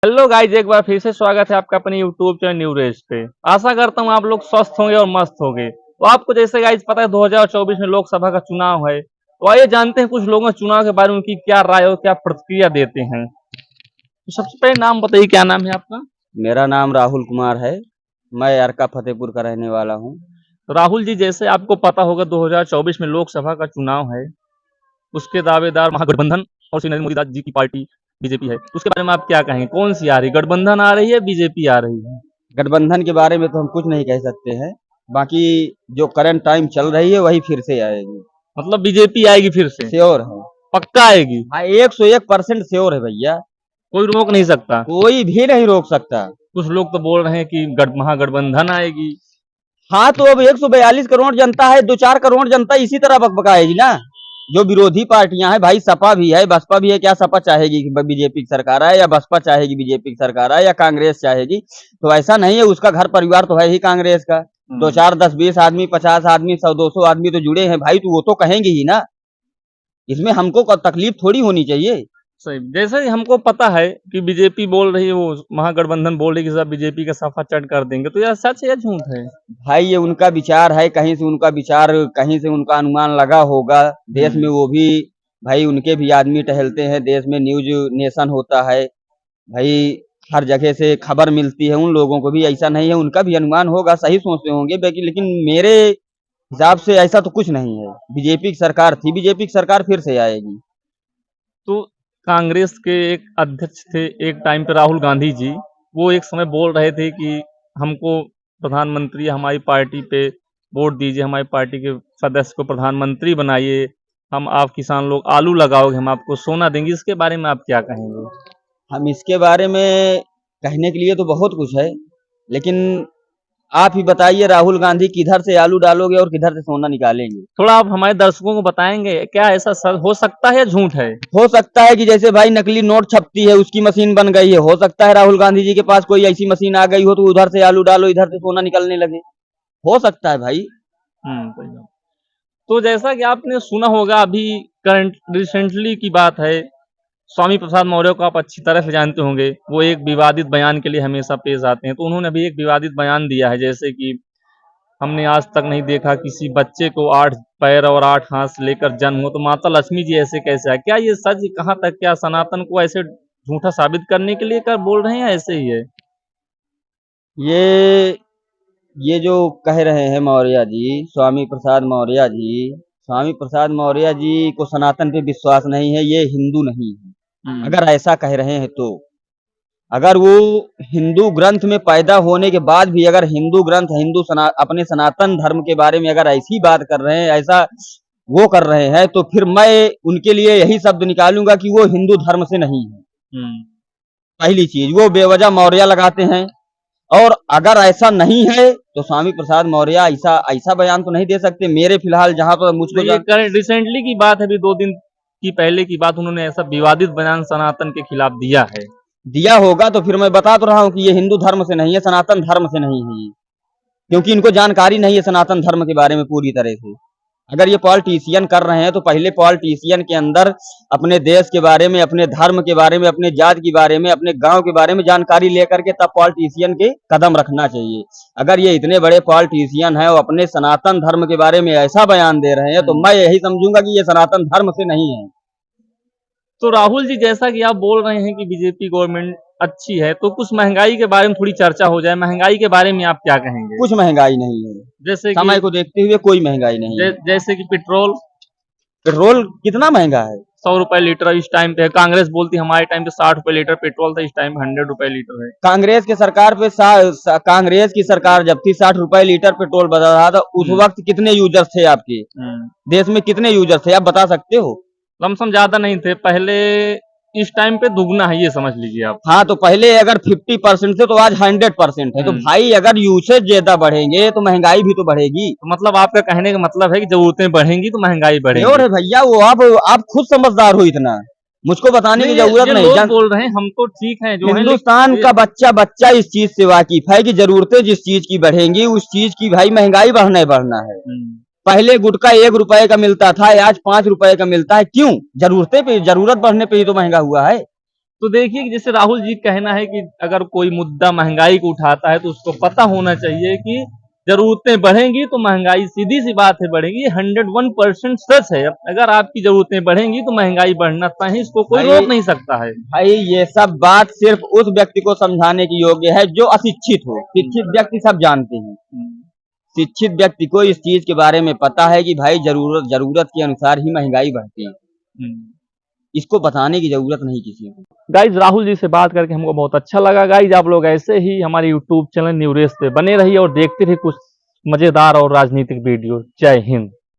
Hello guys, एक बार फिर से स्वागत है आपका अपने यूट्यूब चैनल न्यू रेज पे। आशा करता हूँ आप लोग स्वस्थ होंगे और मस्त होंगे। तो आपको जैसे गाइज पता है 2024 में लोकसभा का चुनाव है, तो आइए जानते हैं कुछ लोगों चुनाव के बारे में उनकी क्या राय और क्या प्रतिक्रिया देते हैं। तो सबसे पहले नाम बताइए, क्या नाम है आपका? मेरा नाम राहुल कुमार है। मैं अरका फतेहपुर का रहने वाला हूँ। तो राहुल जी, जैसे आपको पता होगा 2024 में लोकसभा का चुनाव है, उसके दावेदार महागठबंधन और श्री नरेंद्र मोदी जी की पार्टी बीजेपी है। तो उसके बारे में आप क्या कहेंगे, कौन सी आ रही, गठबंधन आ रही है, बीजेपी आ रही है? गठबंधन के बारे में तो हम कुछ नहीं कह सकते हैं। बाकी जो करंट टाइम चल रही है वही फिर से आएगी। मतलब बीजेपी आएगी फिर से? श्योर है। पक्का आएगी? हाँ, 101% श्योर है भैया। कोई रोक नहीं सकता? कोई भी नहीं रोक सकता। कुछ लोग तो बोल रहे हैं कि महागठबंधन आएगी। हाँ, तो अब 142 करोड़ जनता है, 2-4 करोड़ जनता इसी तरह बकबकाएगी ना। जो विरोधी पार्टियां हैं भाई, सपा भी है, बसपा भी है। क्या सपा चाहेगी कि बीजेपी की सरकार आए, या बसपा चाहेगी बीजेपी की सरकार आए, या कांग्रेस चाहेगी? तो ऐसा नहीं है, उसका घर परिवार तो है ही कांग्रेस का। 2-4, 10-20 आदमी, 50 आदमी, 100-200 आदमी तो जुड़े हैं भाई, तो वो तो कहेंगे ही ना। इसमें हमको तकलीफ थोड़ी होनी चाहिए। सही, जैसे हमको पता है कि बीजेपी बोल रही है, वो महागठबंधन बोल रही है कि सब बीजेपी का सफा चट कर देंगे, तो यह सच है या झूठ है? भाई ये उनका विचार है, कहीं से उनका विचार, कहीं से उनका अनुमान लगा होगा। देश में वो भी भाई, उनके भी आदमी टहलते हैं, देश में न्यूज नेशन होता है भाई, हर जगह से खबर मिलती है। उन लोगों को भी ऐसा नहीं है, उनका भी अनुमान होगा, सही सोचते होंगे। लेकिन मेरे हिसाब से ऐसा तो कुछ नहीं है। बीजेपी की सरकार थी, बीजेपी की सरकार फिर से आएगी। तो कांग्रेस के एक अध्यक्ष थे एक टाइम पे, राहुल गांधी जी, वो एक समय बोल रहे थे कि हमको प्रधानमंत्री, हमारी पार्टी पे वोट दीजिए, हमारी पार्टी के सदस्य को प्रधानमंत्री बनाइए, हम आप किसान लोग आलू लगाओगे, हम आपको सोना देंगे। इसके बारे में आप क्या कहेंगे? हम इसके बारे में कहने के लिए तो बहुत कुछ है, लेकिन आप ही बताइए, राहुल गांधी किधर से आलू डालोगे और किधर से सोना निकालेंगे? थोड़ा आप हमारे दर्शकों को बताएंगे, क्या ऐसा हो सकता है या झूठ है? हो सकता है कि जैसे भाई नकली नोट छपती है, उसकी मशीन बन गई है। हो सकता है राहुल गांधी जी के पास कोई ऐसी मशीन आ गई हो, तो उधर से आलू डालो, इधर से सोना निकलने लगे। हो सकता है भाई। सही बात। तो जैसा कि आपने सुना होगा, अभी करंट रिसेंटली की बात है, स्वामी प्रसाद मौर्य को आप अच्छी तरह से जानते होंगे। वो एक विवादित बयान के लिए हमेशा पेश आते हैं। तो उन्होंने अभी एक विवादित बयान दिया है, जैसे कि हमने आज तक नहीं देखा किसी बच्चे को 8 पैर और 8 हाथ से लेकर जन्म हो, तो माता लक्ष्मी जी ऐसे कैसे है? क्या ये सच? कहाँ तक? क्या सनातन को ऐसे झूठा साबित करने के लिए कर बोल रहे हैं या ऐसे ही है? ये ये जो कह रहे हैं मौर्य जी, स्वामी प्रसाद मौर्य जी, स्वामी प्रसाद मौर्य जी को सनातन पे विश्वास नहीं है, ये हिंदू नहीं है। अगर ऐसा कह रहे हैं तो, अगर वो हिंदू ग्रंथ में पैदा होने के बाद भी अगर हिंदू ग्रंथ, अपने सनातन धर्म के बारे में अगर ऐसी बात कर रहे हैं, ऐसा वो कर रहे हैं, तो फिर मैं उनके लिए यही शब्द निकालूंगा कि वो हिंदू धर्म से नहीं है। पहली चीज, वो बेवजह मौर्य लगाते हैं। और अगर ऐसा नहीं है तो स्वामी प्रसाद मौर्य ऐसा ऐसा बयान तो नहीं दे सकते। मेरे फिलहाल जहां पर मुझको तो ये रिसेंटली की बात है, अभी 2 दिन की पहले की बात, उन्होंने ऐसा विवादित बयान सनातन के खिलाफ दिया है। दिया होगा तो फिर मैं बता तो रहा हूँ कि ये हिंदू धर्म से नहीं है, सनातन धर्म से नहीं है ये। क्योंकि इनको जानकारी नहीं है सनातन धर्म के बारे में पूरी तरह से। अगर ये पॉलिटिशियन कर रहे हैं तो पहले पॉलिटिशियन के अंदर अपने देश के बारे में, अपने धर्म के बारे में, अपने जाति के बारे में, अपने गांव के बारे में जानकारी लेकर के तब पॉलिटिशियन के कदम रखना चाहिए। अगर ये इतने बड़े पॉलिटिशियन हैं और अपने सनातन धर्म के बारे में ऐसा बयान दे रहे हैं, तो मैं यही समझूंगा कि ये सनातन धर्म से नहीं है। तो राहुल जी, जैसा कि आप बोल रहे हैं कि बीजेपी गवर्नमेंट अच्छी है, तो कुछ महंगाई के बारे में थोड़ी चर्चा हो जाए। महंगाई के बारे में आप क्या कहेंगे? कुछ महंगाई नहीं है, जैसे समय को देखते हुए कोई महंगाई नहीं है। जैसे कि पेट्रोल पेट्रोल कितना महंगा है? 100 रुपए लीटर इस टाइम पे है। कांग्रेस बोलती हमारे टाइम पे 60 रुपए लीटर पेट्रोल था, इस टाइम 100 रुपए लीटर है। कांग्रेस के सरकार पे कांग्रेस की सरकार जब थी, 60 रुपए लीटर पेट्रोल बता रहा था। उस वक्त कितने यूजर्स थे आपके देश में? कितने यूजर्स थे आप बता सकते हो? लमसम ज्यादा नहीं थे पहले, इस टाइम पे दुगना है, ये समझ लीजिए आप। हाँ, तो पहले अगर 50% थे तो आज 100% है। तो भाई अगर यूसेज ज्यादा बढ़ेंगे तो महंगाई भी तो बढ़ेगी। तो मतलब आपका कहने का मतलब है कि जरूरतें बढ़ेंगी तो महंगाई बढ़ेगी। और है भैया, वो आप खुद समझदार हो, इतना मुझको बताने की जरूरत नहीं। लोग बोल रहे हैं हम तो ठीक है जो हिंदुस्तान का बच्चा इस चीज से वाकिफ है कि जरूरतें जिस चीज की बढ़ेंगी उस चीज की भाई महंगाई बढ़ना है। पहले गुटखा 1 रुपए का मिलता था, आज 5 रुपए का मिलता है। क्यों? जरूरत बढ़ने पे ही तो महंगा हुआ है। तो देखिए कि जैसे राहुल जी कहना है कि अगर कोई मुद्दा महंगाई को उठाता है तो उसको पता होना चाहिए कि जरूरतें बढ़ेंगी तो महंगाई सीधी सी बात है बढ़ेगी। 101% सच है। अगर आपकी जरूरतें बढ़ेंगी तो महंगाई बढ़ना तय है, इसको कोई रोक नहीं सकता है। भाई ये सब बात सिर्फ उस व्यक्ति को समझाने की योग्य है जो अशिक्षित हो। शिक्षित व्यक्ति सब जानते हैं। शिक्षित व्यक्ति को इस चीज के बारे में पता है कि भाई जरूरत के अनुसार ही महंगाई बढ़ती है। इसको बताने की जरूरत नहीं किसी को। गाइज राहुल जी से बात करके हमको बहुत अच्छा लगा। गाइज आप लोग ऐसे ही हमारे यूट्यूब चैनल न्यूरेस पे बने रहिए और देखते रहिए कुछ मजेदार और राजनीतिक वीडियो। जय हिंद।